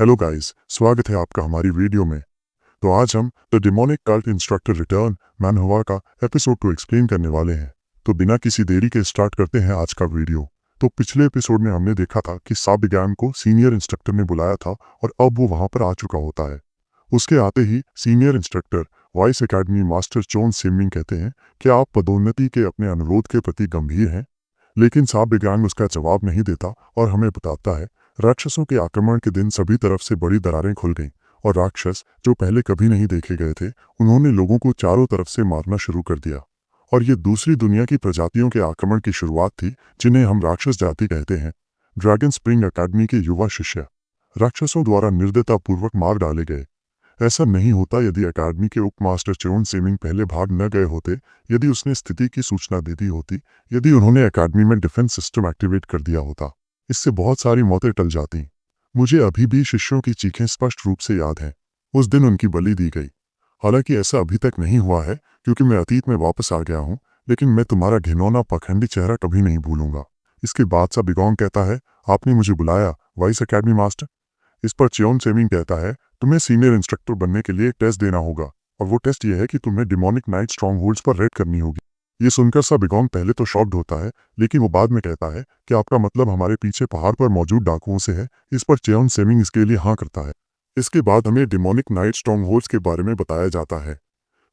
Hello guys, स्वागत है आपका हमारी वीडियो में। तो आज हम the demonic cult instructor return manhua का एपिसोड 2 एक्सप्लेन करने वाले हैं। तो बिना किसी देरी के स्टार्ट करते हैं आज का वीडियो। तो पिछले एपिसोड में हमने देखा था कि साबिगैंग को सीनियर इंस्ट्रक्टर ने बुलाया था और अब वो वहां पर आ चुका होता है। उसके आते ही senior instructor vice academy master Chon Siming कहते हैं कि आप पदोन्नति के अपने अनुरोध के प्रति गंभीर हैं। लेकिन साबिगैंग उसका जवाब नहीं देता और हमें बताता है राक्षसों के आक्रमण के दिन सभी तरफ से बड़ी दरारें खुल गईं और राक्षस जो पहले कभी नहीं देखे गए थे उन्होंने लोगों को चारों तरफ से मारना शुरू कर दिया। और ये दूसरी दुनिया की प्रजातियों के आक्रमण की शुरुआत थी जिन्हें हम राक्षस जाति कहते हैं। ड्रैगन स्प्रिंग अकेडमी के युवा शिष्य राक्षसों द्वारा निर्दयतापूर्वक मार डाले गए। ऐसा नहीं होता यदि अकेडमी के उप मास्टर चोन सिमिंग पहले भाग न गए होते, यदि उसने स्थिति की सूचना दे दी होती, यदि उन्होंने अकेडमी में डिफेंस सिस्टम एक्टिवेट कर दिया होता। इससे बहुत सारी मौतें टल जाती। मुझे अभी भी शिष्यों की चीखें स्पष्ट रूप से याद हैं। उस दिन उनकी बलि दी गई। हालांकि ऐसा अभी तक नहीं हुआ है क्योंकि मैं अतीत में वापस आ गया हूं, लेकिन मैं तुम्हारा घिनौना पखंडी चेहरा कभी नहीं भूलूंगा। इसके बाद साबिगोंग कहता है, आपने मुझे बुलाया वाइस एकेडमी मास्टर। इस पर चोन सिमिंग कहता है, तुम्हें सीनियर इंस्ट्रक्टर बनने के लिए एक टेस्ट देना होगा और वो टेस्ट ये है कि तुम्हें डेमोनिक नाइट स्ट्रॉन्ग होल्ड्स पर रेड करनी होगी। ये सुनकर साबिगोंग पहले तो शॉक्ड होता है, लेकिन वो बाद में कहता है कि आपका मतलब हमारे पीछे पहाड़ पर मौजूद डाकुओं से है। इस पर चोन सिमिंग इसके लिए हाँ करता है। इसके बाद हमें डेमोनिक नाइट स्ट्रॉन्ग होल्ड्स के बारे में बताया जाता है।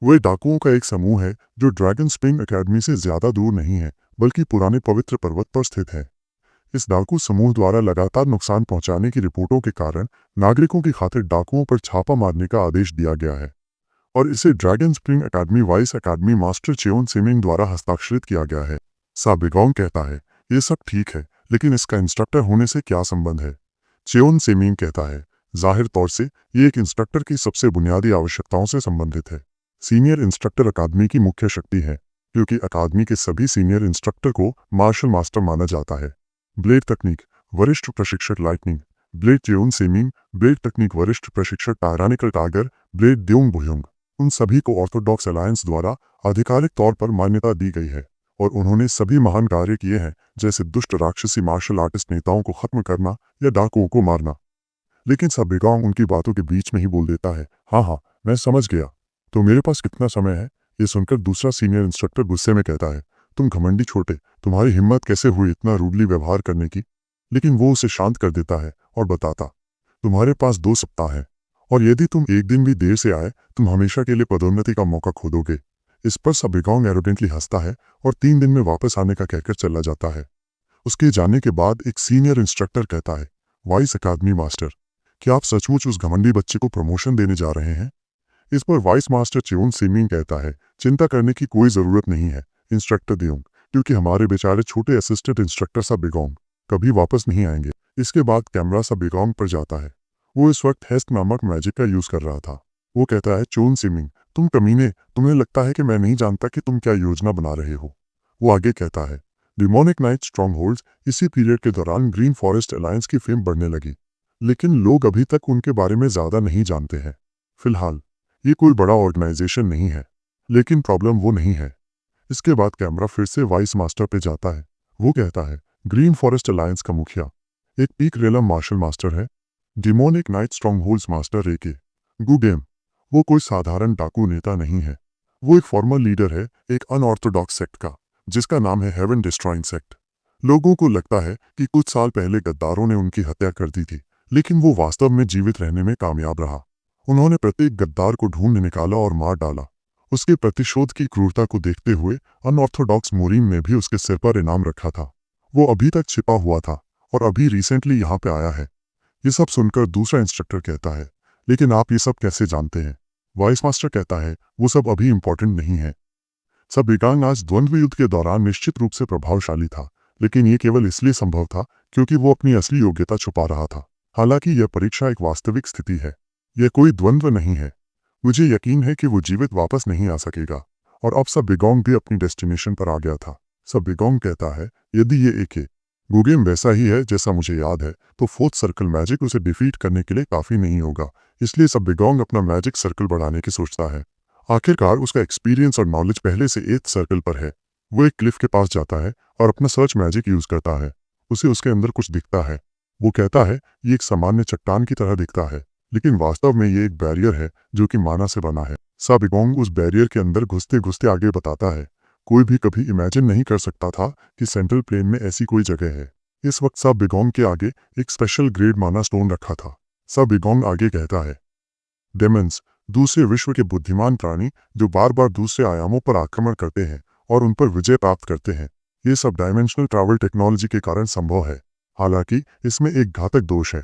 वे डाकुओं का एक समूह है जो ड्रैगन स्प्रिंग अकेडमी से ज्यादा दूर नहीं है, बल्कि पुराने पवित्र पर्वत पर स्थित है। इस डाकू समूह द्वारा लगातार नुकसान पहुंचाने की रिपोर्टों के कारण नागरिकों की खातिर डाकुओं पर छापा मारने का आदेश दिया गया है और इसे dragon spring academy vice academy master Chon Siming द्वारा हस्ताक्षरित किया गया है। साबिगोंग कहता है, ये सब ठीक है, लेकिन इसका इंस्ट्रक्टर होने से क्या संबंध है? चोन सिमिंग कहता है, जाहिर तौर से ये एक इंस्ट्रक्टर की सबसे बुनियादी आवश्यकताओं से संबंधित है। सीनियर इंस्ट्रक्टर अकादमी की मुख्य शक्ति है, क्योंकि अकादमी के सभी सीनियर इंस्ट्रक्टर को मार्शल मास्टर माना जाता है। ब्लेड तकनीक वरिष्ठ प्रशिक्षक लाइटनिंग ब्लेड चोन सिमिंग, ब्लेड तकनीक वरिष्ठ प्रशिक्षक टायरानिकल टाइगर, ब्लेड द्योंग बुह्योंग, उन सभी को ऑर्थोडॉक्स अलायंस द्वारा आधिकारिक तौर पर मान्यता दी गई है और उन्होंने सभी महान कार्य किए हैं, जैसे दुष्ट राक्षसी मार्शल आर्टिस्ट नेताओं को खत्म करना या डाकुओं को मारना। लेकिन साबिगोंग उनकी बातों के बीच में ही बोल देता है, हाँ, मैं समझ गया। तो मेरे पास कितना समय है? ये सुनकर दूसरा सीनियर इंस्ट्रक्टर गुस्से में कहता है, तुम घमंडी छोटे, तुम्हारी हिम्मत कैसे हुई इतना रूडली व्यवहार करने की? लेकिन वो उसे शांत कर देता है और बताता, तुम्हारे पास 2 सप्ताह है और यदि तुम एक दिन भी देर से आए तुम हमेशा के लिए पदोन्नति का मौका खो दोगे। इस पर साबिगोंग एरोगेंटली हंसता है और 3 दिन में वापस आने का कहकर चला जाता है। उसके जाने के बाद एक सीनियर इंस्ट्रक्टर कहता है, वाइस अकादमी मास्टर, क्या आप सचमुच उस घमंडी बच्चे को प्रमोशन देने जा रहे हैं? इस पर वाइस मास्टर चोन सिमिंग कहता है, चिंता करने की कोई जरूरत नहीं है इंस्ट्रक्टर द्योंग, क्योंकि हमारे बेचारे छोटे असिस्टेंट इंस्ट्रक्टर साबिगोंग कभी वापस नहीं आएंगे। इसके बाद कैमरा साबिगोंग पर जाता है। वो इस वक्त हेस्ट नामक मैजिक का यूज कर रहा था। वो कहता है, चोन सिमिंग, तुम कमीने, तुम्हें लगता है कि मैं नहीं जानता कि तुम क्या योजना बना रहे हो। वो आगे कहता है, डेमोनिक नाइट स्ट्रॉन्ग होल्ड्स इसी पीरियड के दौरान ग्रीन फॉरेस्ट अलायंस की फेम बढ़ने लगी, लेकिन लोग अभी तक उनके बारे में ज्यादा नहीं जानते हैं। फिलहाल ये कोई बड़ा ऑर्गेनाइजेशन नहीं है, लेकिन प्रॉब्लम वो नहीं है। इसके बाद कैमरा फिर से वाइस मास्टर पे जाता है। वो कहता है, ग्रीन फॉरेस्ट अलायंस का मुखिया एक पीक रेलम मार्शल मास्टर है, demonic knight strongholds master एके गुगेम। वो कोई साधारण डाकू नेता नहीं है, वो एक फॉर्मल लीडर है एक अनऑर्थोडॉक्स सेक्ट का, जिसका नाम है हेवन डिस्ट्रॉइंग सेक्ट। लोगों को लगता है कि कुछ साल पहले गद्दारों ने उनकी हत्या कर दी थी, लेकिन वो वास्तव में जीवित रहने में कामयाब रहा। उन्होंने प्रत्येक गद्दार को ढूंढ निकाला और मार डाला। उसके प्रतिशोध की क्रूरता को देखते हुए अनऑर्थोडॉक्स मोरीन ने भी उसके सिर पर इनाम रखा था। वो अभी तक छिपा हुआ था और अभी रिसेंटली यहाँ पे आया है। ये सब सुनकर दूसरा इंस्ट्रक्टर कहता है, लेकिन आप ये सब कैसे जानते हैं? वाइस मास्टर कहता है, वो सब अभी इंपॉर्टेंट नहीं है। साबिगोंग आज द्वंद्व युद्ध के दौरान निश्चित रूप से प्रभावशाली था, लेकिन ये केवल इसलिए संभव था क्योंकि वो अपनी असली योग्यता छुपा रहा था। हालांकि यह परीक्षा एक वास्तविक स्थिति है, यह कोई द्वंद्व नहीं है। मुझे यकीन है कि वो जीवित वापस नहीं आ सकेगा। और अब साबिगोंग भी अपनी डेस्टिनेशन पर आ गया था। साबिगोंग कहता है, यदि ये एके गुगेम वैसा ही है जैसा मुझे याद है, तो 4th सर्कल मैजिक उसे डिफीट करने के लिए काफी नहीं होगा। इसलिए साबिगोंग अपना मैजिक सर्कल बढ़ाने की सोचता है। आखिरकार उसका एक्सपीरियंस और नॉलेज पहले से 8th सर्कल पर है। वो एक क्लिफ के पास जाता है और अपना सर्च मैजिक यूज करता है। उसे उसके अंदर कुछ दिखता है। वो कहता है ये एक सामान्य चट्टान की तरह दिखता है, लेकिन वास्तव में ये एक बैरियर है जो कि माना से बना है। साबिगोंग उस बैरियर के अंदर घुसते घुसते आगे बताता है, कोई भी कभी इमेजिन नहीं कर सकता था कि सेंट्रल प्लेन में ऐसी कोई जगह है। इस वक्त साबिगोंग के आगे एक स्पेशल ग्रेड माना स्टोन रखा था। साबिगोंग आगे कहता है, डेमन्स, दूसरे विश्व के बुद्धिमान प्राणी जो बार बार दूसरे आयामों पर आक्रमण करते हैं और उन पर विजय प्राप्त करते हैं। ये सब डायमेंशनल ट्रैवल टेक्नोलॉजी के कारण संभव है। हालांकि इसमें एक घातक दोष है।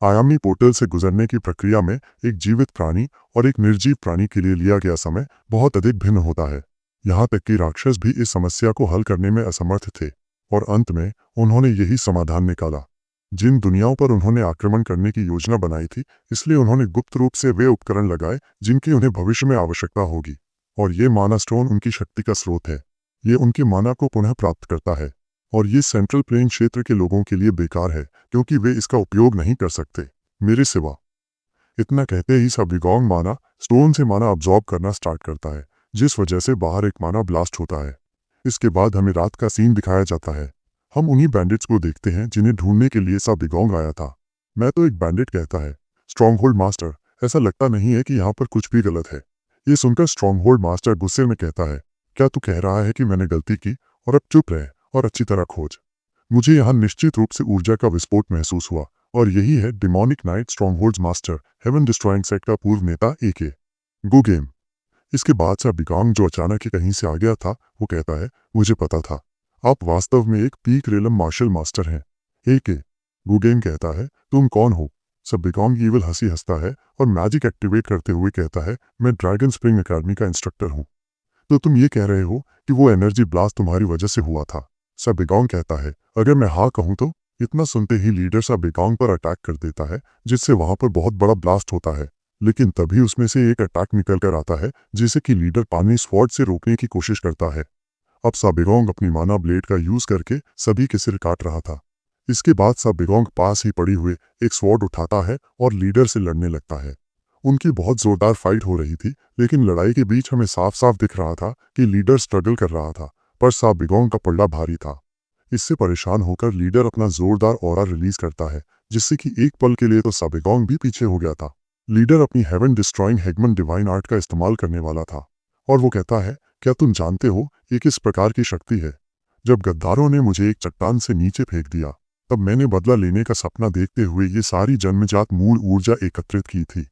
आयामी पोर्टल से गुजरने की प्रक्रिया में एक जीवित प्राणी और एक निर्जीव प्राणी के लिए लिया गया समय बहुत अधिक भिन्न होता है। यहाँ तक कि राक्षस भी इस समस्या को हल करने में असमर्थ थे और अंत में उन्होंने यही समाधान निकाला। जिन दुनियाओं पर उन्होंने आक्रमण करने की योजना बनाई थी, इसलिए उन्होंने गुप्त रूप से वे उपकरण लगाए जिनकी उन्हें भविष्य में आवश्यकता होगी। और ये माना स्टोन उनकी शक्ति का स्रोत है। ये उनके माना को पुनः प्राप्त करता है और ये सेंट्रल प्लेन क्षेत्र के लोगों के लिए बेकार है क्योंकि वे इसका उपयोग नहीं कर सकते मेरे सिवा। इतना कहते ही साबिगोंग माना स्टोन से माना अब्जॉर्ब करना स्टार्ट करता है, जिस वजह से बाहर एक माना ब्लास्ट होता है। इसके बाद हमें रात का सीन दिखाया जाता है। हम उन्हीं बैंडिट्स को देखते हैं जिन्हें ढूंढने के लिए साबिगोंग आया था। मैं तो एक बैंडिट कहता है, स्ट्रॉन्गहोल्ड मास्टर, ऐसा लगता नहीं है कि यहाँ पर कुछ भी गलत है। ये सुनकर स्ट्रॉन्गहोल्ड मास्टर गुस्से में कहता है, क्या तू कह रहा है कि मैंने गलती की और अब चुप रहे और अच्छी तरह खोज। मुझे यहाँ निश्चित रूप से ऊर्जा का विस्फोट महसूस हुआ और यही है demonic knight strongholds master heaven destroying set का पूर्व नेता एके गो गेम। इसके बाद साबिगोंग जो अचानक ही कहीं से आ गया था, वो कहता है, मुझे पता था आप वास्तव में एक पीक रेलम मार्शल मास्टर हैं। एके गुगेन कहता है, तुम कौन हो? साबिगोंग ईविल हंसी हंसता है और मैजिक एक्टिवेट करते हुए कहता है, मैं ड्रैगन स्प्रिंग एकेडमी का इंस्ट्रक्टर हूँ। तो तुम ये कह रहे हो कि वो एनर्जी ब्लास्ट तुम्हारी वजह से हुआ था? साबिगोंग कहता है, अगर मैं हाँ कहूँ तो? इतना सुनते ही लीडर साबिगोंग पर अटैक कर देता है, जिससे वहां पर बहुत बड़ा ब्लास्ट होता है। लेकिन तभी उसमें से एक अटैक निकल कर आता है जिसे कि लीडर पानी स्वॉर्ड से रोकने की कोशिश करता है। अब साबिगोंग अपनी माना ब्लेड का यूज करके सभी के सिर काट रहा था। इसके बाद साबिगोंग पास ही पड़ी हुए एक स्वॉर्ड उठाता है और लीडर से लड़ने लगता है। उनकी बहुत जोरदार फाइट हो रही थी, लेकिन लड़ाई के बीच हमें साफ साफ दिख रहा था कि लीडर स्ट्रगल कर रहा था, पर साबिगोंग का पल्ला भारी था। इससे परेशान होकर लीडर अपना जोरदार ऑरा रिलीज करता है, जिससे कि एक पल के लिए तो साबिगोंग भी पीछे हो गया था। लीडर अपनी हेवन डिस्ट्रॉइंग हेगमन डिवाइन आर्ट का इस्तेमाल करने वाला था और वो कहता है, क्या तुम जानते हो ये किस प्रकार की शक्ति है? जब गद्दारों ने मुझे एक चट्टान से नीचे फेंक दिया, तब मैंने बदला लेने का सपना देखते हुए ये सारी जन्मजात मूल ऊर्जा एकत्रित की थी।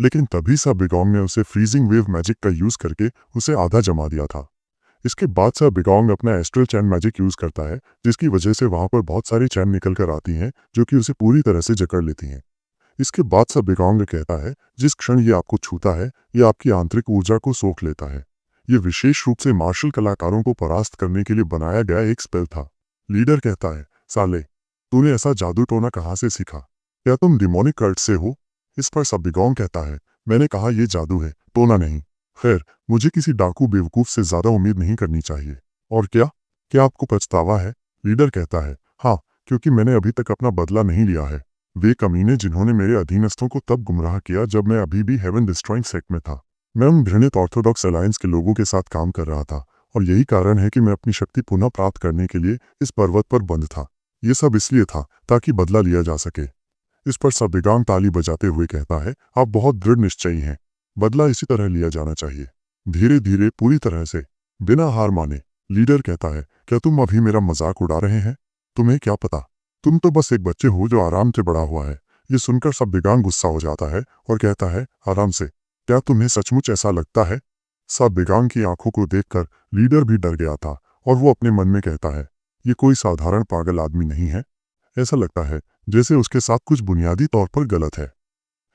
लेकिन तभी साबिगोंग ने उसे फ्रीजिंग वेव मैजिक का यूज करके उसे आधा जमा दिया था। इसके बाद साबिगोंग अपना एस्ट्रल चैन मैजिक यूज करता है, जिसकी वजह से वहां पर बहुत सारी चैन निकल कर आती हैं जो कि उसे पूरी तरह से जकड़ लेती हैं। इसके बाद साबिगोंग कहता है, जिस क्षण ये आपको छूता है, ये आपकी आंतरिक ऊर्जा को सोख लेता है। ये विशेष रूप से मार्शल कलाकारों को परास्त करने के लिए बनाया गया एक स्पेल था। लीडर कहता है, साले, तूने ऐसा जादू टोना कहाँ से सीखा? क्या तुम डिमोनिक कल्ट से हो? इस पर साबिगोंग कहता है, मैंने कहा ये जादू है, टोना नहीं। खैर, मुझे किसी डाकू बेवकूफ से ज्यादा उम्मीद नहीं करनी चाहिए। और क्या आपको पछतावा है? लीडर कहता है, हाँ, क्योंकि मैंने अभी तक अपना बदला नहीं लिया है। वे कमीने जिन्होंने मेरे अधीनस्थों को तब गुमराह किया जब मैं अभी भी हेवन डिस्ट्रॉइंग सेक्ट में था। मैं उन घृणित ऑर्थोडॉक्स अलायंस के लोगों के साथ काम कर रहा था और यही कारण है कि मैं अपनी शक्ति पुनः प्राप्त करने के लिए इस पर्वत पर बंद था। ये सब इसलिए था ताकि बदला लिया जा सके। इस पर साबिगोंग ताली बजाते हुए कहता है, आप बहुत दृढ़ निश्चयी हैं। बदला इसी तरह लिया जाना चाहिए, धीरे धीरे, पूरी तरह से, बिना हार माने। लीडर कहता है, क्या तुम अभी मेरा मजाक उड़ा रहे हैं? तुम्हें क्या पता, तुम तो बस एक बच्चे हो जो आराम से बड़ा हुआ है। ये सुनकर साबिगोंग गुस्सा हो जाता है और कहता है, आराम से? क्या तुम्हें सचमुच ऐसा लगता है? साबिगोंग की आंखों को देखकर लीडर भी डर गया था और वो अपने मन में कहता है, ये कोई साधारण पागल आदमी नहीं है। ऐसा लगता है जैसे उसके साथ कुछ बुनियादी तौर पर गलत है।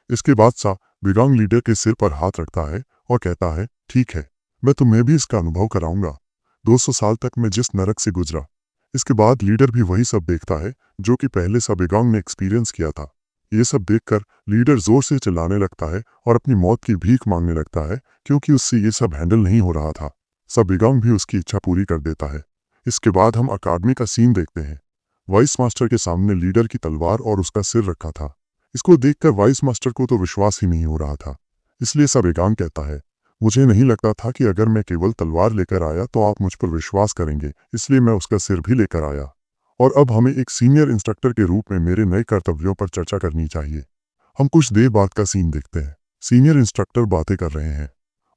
इसके बाद साबिगोंग लीडर के सिर पर हाथ रखता है और कहता है, ठीक है, मैं तुम्हें भी इसका अनुभव कराऊंगा। 200 साल तक मैं जिस नरक से गुजरा। इसके बाद लीडर भी वही सब देखता है जो कि पहले साबिगोंग ने एक्सपीरियंस किया था। ये सब देखकर लीडर जोर से चिल्लाने लगता है और अपनी मौत की भीख मांगने लगता है, क्योंकि उससे ये सब हैंडल नहीं हो रहा था। साबिगोंग भी उसकी इच्छा पूरी कर देता है। इसके बाद हम अकादमी का सीन देखते हैं। वाइस मास्टर के सामने लीडर की तलवार और उसका सिर रखा था। इसको देखकर वाइस मास्टर को तो विश्वास ही नहीं हो रहा था। इसलिए साबिगोंग कहता है, मुझे नहीं लगता था कि अगर मैं केवल तलवार लेकर आया तो आप मुझ पर विश्वास करेंगे, इसलिए मैं उसका सिर भी लेकर आया। और अब हमें एक सीनियर इंस्ट्रक्टर के रूप में मेरे नए कर्तव्यों पर चर्चा करनी चाहिए। हम कुछ देर बाद का सीन देखते हैं। सीनियर इंस्ट्रक्टर बातें कर रहे हैं।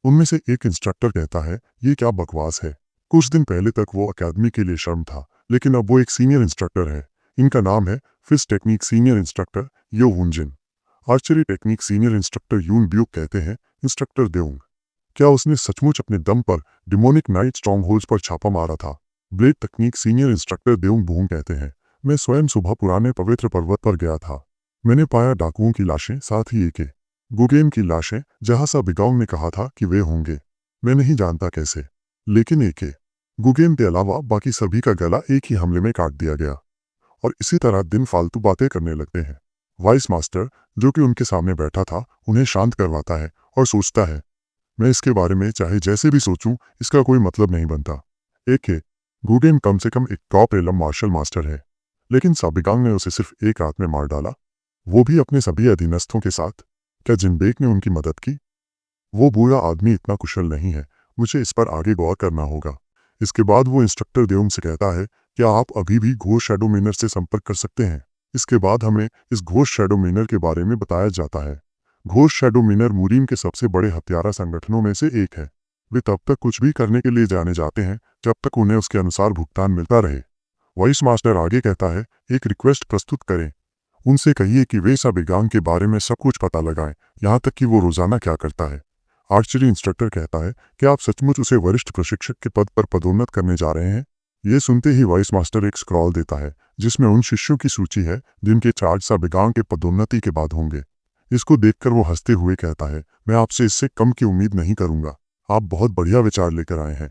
उनमें से एक इंस्ट्रक्टर कहता है, ये क्या बकवास है। कुछ दिन पहले तक वो अकादमी के लिए शर्म था, लेकिन अब वो एक सीनियर इंस्ट्रक्टर है। इनका नाम है fish technique senior instructor Yo Wunjin. Archery technique senior instructor Yoon Byuk कहते हैं, इंस्ट्रक्टर देउंग, क्या उसने सचमुच अपने दम पर डिमोनिक नाइट स्ट्रॉन्ग होल्ड्स पर छापा मारा था। ब्लेड तकनीक सीनियर इंस्ट्रक्टर देउंग बूंग कहते हैं, मैं स्वयं सुबह पुराने पवित्र पर्वत पर गया था। मैंने पाया डाकुओं की लाशें, साथ ही एके गुगेम की लाशें, जहां सा बिगाउंग ने कहा था कि वे होंगे। मैं नहीं जानता कैसे, लेकिन एके गुगेम के अलावा बाकी सभी का गला एक ही हमले में काट दिया गया। और इसी तरह दिन फालतू बातें करने लगते हैं। वाइस मास्टर, जो कि उनके सामने बैठा था, उन्हें शांत करवाता है और सोचता है, मैं इसके बारे में चाहे जैसे भी सोचूं, इसका कोई मतलब नहीं बनता। एक है, गुगेम कम से कम एक टॉप एलम मार्शल मास्टर है, लेकिन साबिगांग ने उसे सिर्फ एक रात में मार डाला, वो भी अपने सभी अधीनस्थों के साथ। क्या जिनबेक ने उनकी मदद की? वो बूढ़ा आदमी इतना कुशल नहीं है, मुझे इस पर आगे गौर करना होगा। इसके बाद वो इंस्ट्रक्टर देउंग से कहता है, क्या आप अभी भी घोष शैडो मेनर से संपर्क कर सकते हैं? इसके बाद हमें इस घोष शैडो मेनर के बारे में बताया जाता है। घोष शैडो मेनर मुरीन के सबसे बड़े हत्यारा संगठनों में से एक है। वे तब तक कुछ भी करने के लिए जाने जाते हैं जब तक उन्हें उसके अनुसार भुगतान मिलता रहे। वॉइस मास्टर आगे कहता है, एक रिक्वेस्ट प्रस्तुत करें। उनसे कहिए कि वे साबिगांग के बारे में सब कुछ पता लगाएं, यहाँ तक कि वो रोजाना क्या करता है। आर्चरी इंस्ट्रक्टर कहता है, क्या आप सचमुच उसे वरिष्ठ प्रशिक्षक के पद पर पदोन्नत करने जा रहे हैं? ये सुनते ही वॉइस मास्टर एक स्क्रॉल देता है, जिसमें उन शिष्यों की सूची है जिनके चार्ज साबिगांग के पदोन्नति के बाद होंगे। इसको देखकर वो हंसते हुए कहता है, मैं आपसे इससे कम की उम्मीद नहीं करूंगा। आप बहुत बढ़िया विचार लेकर आए हैं।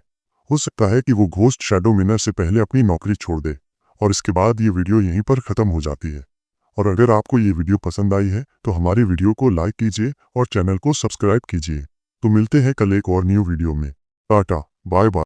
हो सकता है कि वो घोस्ट शैडो मिनर से पहले अपनी नौकरी छोड़ दे। और इसके बाद ये वीडियो यहीं पर खत्म हो जाती है। और अगर आपको ये वीडियो पसंद आई है तो हमारी वीडियो को लाइक कीजिए और चैनल को सब्सक्राइब कीजिए। तो मिलते हैं कल एक और न्यू वीडियो में। Tata, bye bye.